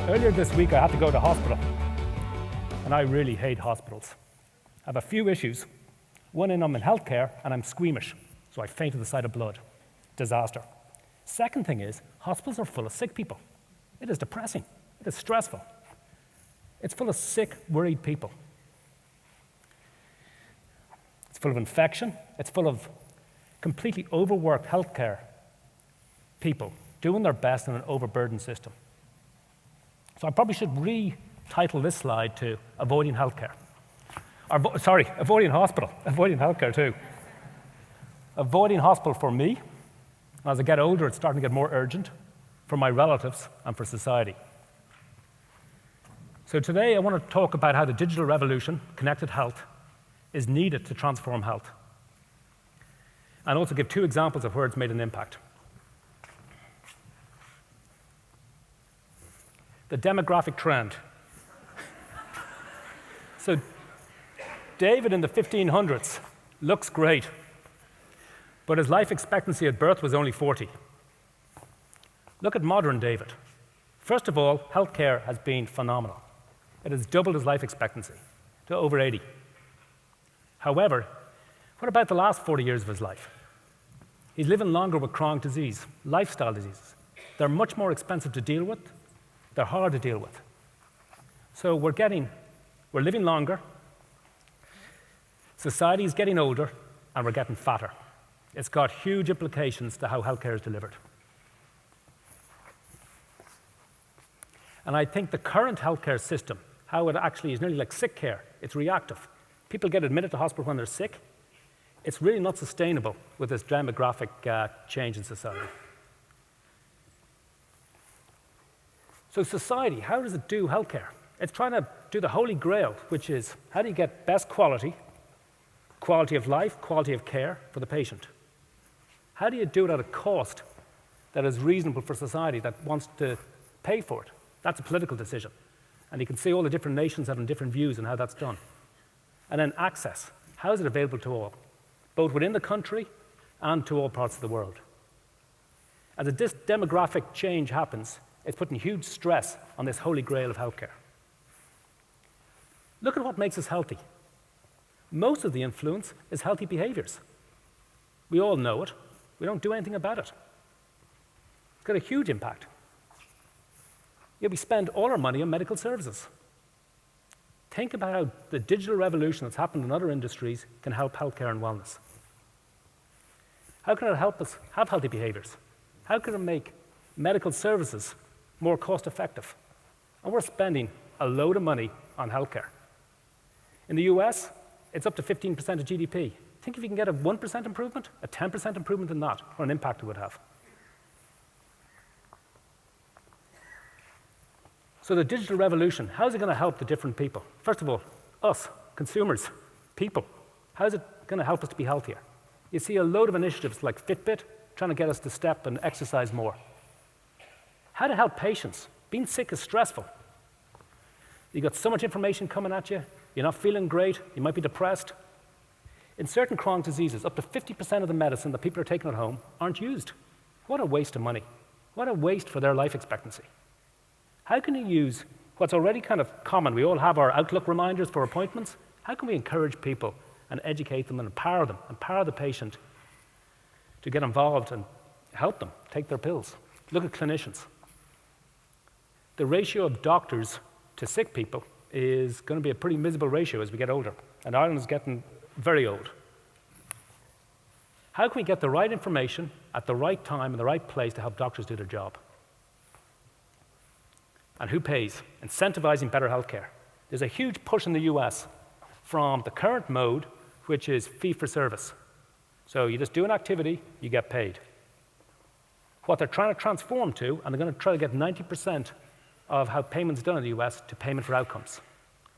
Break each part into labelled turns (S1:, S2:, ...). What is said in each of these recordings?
S1: Earlier this week, I had to go to hospital, and I really hate hospitals. I have a few issues. One, I'm in healthcare, and I'm squeamish, so I faint at the sight of blood. Disaster. Second thing is, hospitals are full of sick people. It is depressing. It is stressful. It's full of sick, worried people. It's full of infection. It's full of completely overworked healthcare people doing their best in an overburdened system. So I probably should retitle this slide to Avoiding Healthcare. Avoiding Hospital. Avoiding Healthcare too. Avoiding hospital for me. As I get older, it's starting to get more urgent for my relatives and for society. So today I want to talk about how the digital revolution, connected health, is needed to transform health. And also give two examples of where it's made an impact. The demographic trend. So David in the 1500s looks great, but his life expectancy at birth was only 40. Look at modern David. First of all, healthcare has been phenomenal. It has doubled his life expectancy to over 80. However, what about the last 40 years of his life? He's living longer with chronic disease, lifestyle diseases. They're much more expensive to deal with. They're hard to deal with. So we're living longer, society is getting older, and we're getting fatter. It's got huge implications to how healthcare is delivered. And I think the current healthcare system, how it actually is nearly like sick care, it's reactive. People get admitted to hospital when they're sick. It's really not sustainable with this demographic change in society. So society, how does it do healthcare? It's trying to do the holy grail, which is how do you get best quality of life, quality of care for the patient? How do you do it at a cost that is reasonable for society that wants to pay for it? That's a political decision. And you can see all the different nations having different views on how that's done. And then access. How is it available to all, both within the country and to all parts of the world? As this demographic change happens, it's putting huge stress on this holy grail of healthcare. Look at what makes us healthy. Most of the influence is healthy behaviors. We all know it. We don't do anything about it. It's got a huge impact. Yet we spend all our money on medical services. Think about how the digital revolution that's happened in other industries can help healthcare and wellness. How can it help us have healthy behaviors? How can it make medical services more cost-effective? And we're spending a load of money on healthcare. In the US, it's up to 15% of GDP. Think if you can get a 1% improvement, a 10% improvement in that, what an impact it would have. So the digital revolution, how is it going to help the different people? First of all, us, consumers, people. How is it going to help us to be healthier? You see a load of initiatives like Fitbit trying to get us to step and exercise more. How to help patients. Being sick is stressful. You've got so much information coming at you. You're not feeling great. You might be depressed. In certain chronic diseases, up to 50% of the medicine that people are taking at home aren't used. What a waste of money. What a waste for their life expectancy. How can you use what's already kind of common? We all have our Outlook reminders for appointments. How can we encourage people and educate them, empower the patient to get involved and help them take their pills? Look at clinicians. The ratio of doctors to sick people is going to be a pretty miserable ratio as we get older, and Ireland is getting very old. How can we get the right information at the right time in the right place to help doctors do their job? And who pays? Incentivizing better healthcare. There's a huge push in the US from the current mode, which is fee-for-service. So you just do an activity, you get paid. What they're trying to transform to, and they're going to try to get 90% of how payment's done in the US to payment for outcomes.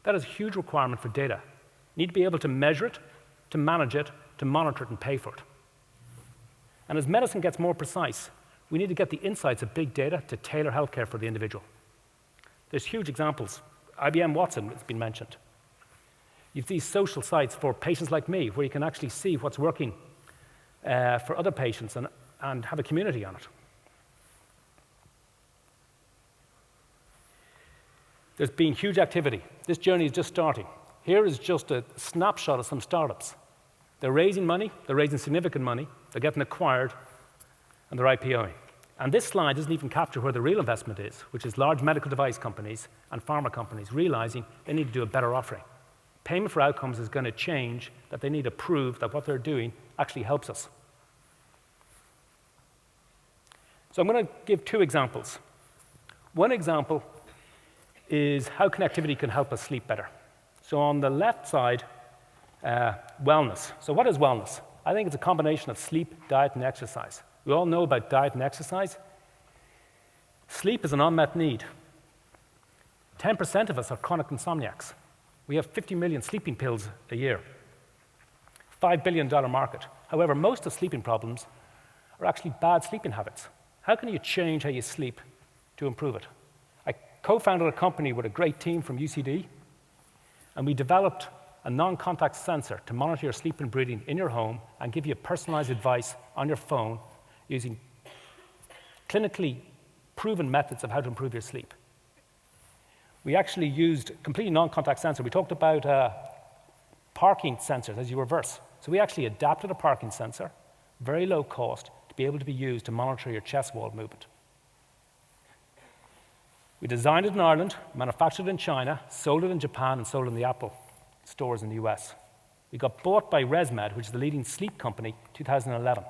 S1: That is a huge requirement for data. You need to be able to measure it, to manage it, to monitor it, and pay for it. And as medicine gets more precise, we need to get the insights of big data to tailor healthcare for the individual. There's huge examples. IBM Watson has been mentioned. You have these social sites for patients like me where you can actually see what's working for other patients and have a community on it. There's been huge activity. This journey is just starting. Here is just a snapshot of some startups. They're raising money, they're raising significant money, they're getting acquired, and they're IPOing. And this slide doesn't even capture where the real investment is, which is large medical device companies and pharma companies realizing they need to do a better offering. Payment for outcomes is going to change, that they need to prove that what they're doing actually helps us. So I'm going to give two examples. One example is how connectivity can help us sleep better. So on the left side, wellness. So what is wellness? I think it's a combination of sleep, diet, and exercise. We all know about diet and exercise. Sleep is an unmet need. 10% of us are chronic insomniacs. We have 50 million sleeping pills a year. $5 billion market. However, most of sleeping problems are actually bad sleeping habits. How can you change how you sleep to improve it? I co-founded a company with a great team from UCD, and we developed a non-contact sensor to monitor your sleep and breathing in your home and give you personalized advice on your phone using clinically proven methods of how to improve your sleep. We actually used completely non-contact sensor. We talked about parking sensors as you reverse. So we actually adapted a parking sensor, very low cost, to be able to be used to monitor your chest wall movement. We designed it in Ireland, manufactured it in China, sold it in Japan, and sold it in the Apple stores in the US. We got bought by ResMed, which is the leading sleep company, 2011.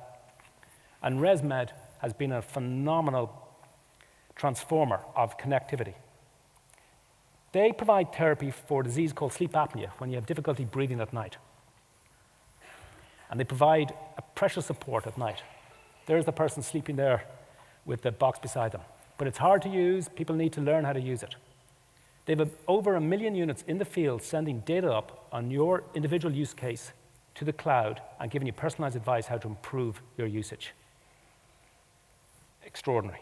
S1: And ResMed has been a phenomenal transformer of connectivity. They provide therapy for a disease called sleep apnea, when you have difficulty breathing at night. And they provide a pressure support at night. There's the person sleeping there with the box beside them. But it's hard to use. People need to learn how to use it. They have over 1 million units in the field sending data up on your individual use case to the cloud and giving you personalized advice how to improve your usage. Extraordinary.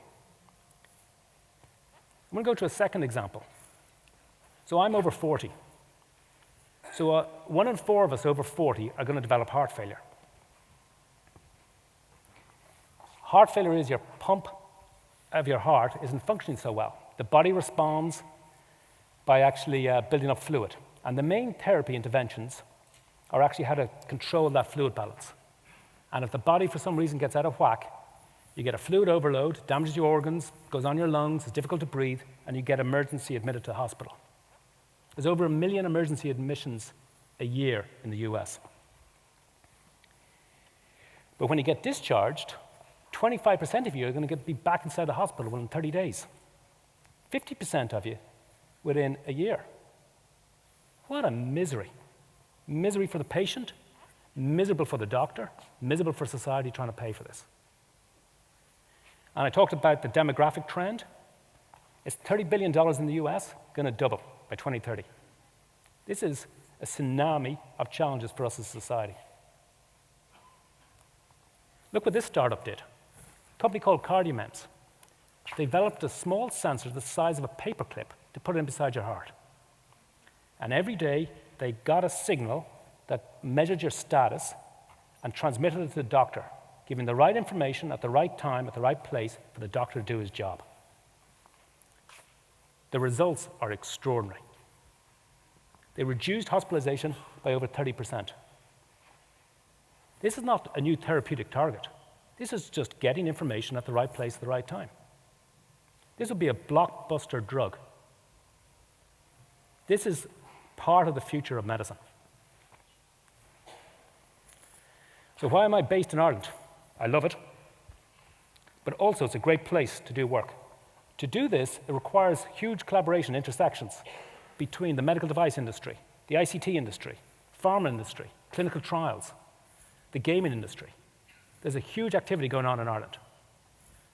S1: I'm going to go to a second example. So I'm over 40. So 1 in 4 of us over 40 are going to develop heart failure. Heart failure is your pump of your heart isn't functioning so well. The body responds by actually building up fluid. And the main therapy interventions are actually how to control that fluid balance. And if the body for some reason gets out of whack, you get a fluid overload, damages your organs, goes on your lungs, it's difficult to breathe, and you get emergency admitted to hospital. There's over 1 million emergency admissions a year in the US. But when you get discharged, 25% of you are going to be back inside the hospital within 30 days. 50% of you within a year. What a misery. Misery for the patient, miserable for the doctor, miserable for society trying to pay for this. And I talked about the demographic trend. It's $30 billion in the US, going to double by 2030. This is a tsunami of challenges for us as a society. Look what this startup did. A company called CardioMEMS. They developed a small sensor the size of a paperclip to put in beside your heart. And every day, they got a signal that measured your status and transmitted it to the doctor, giving the right information at the right time, at the right place, for the doctor to do his job. The results are extraordinary. They reduced hospitalization by over 30%. This is not a new therapeutic target. This is just getting information at the right place at the right time. This would be a blockbuster drug. This is part of the future of medicine. So why am I based in Ireland? I love it, but also it's a great place to do work. To do this, it requires huge collaboration intersections between the medical device industry, the ICT industry, pharma industry, clinical trials, the gaming industry. There's a huge activity going on in Ireland.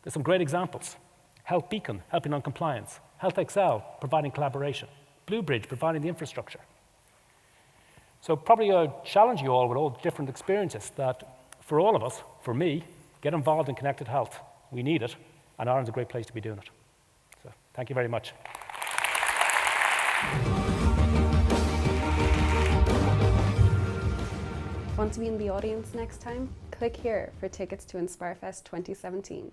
S1: There's some great examples. Health Beacon, helping on compliance. Health Excel, providing collaboration. Blue Bridge, providing the infrastructure. So probably I'll challenge you all with all different experiences that for all of us, for me, get involved in connected health. We need it, and Ireland's a great place to be doing it. So thank you very much.
S2: Want to be in the audience next time? Click here for tickets to Inspirefest 2017.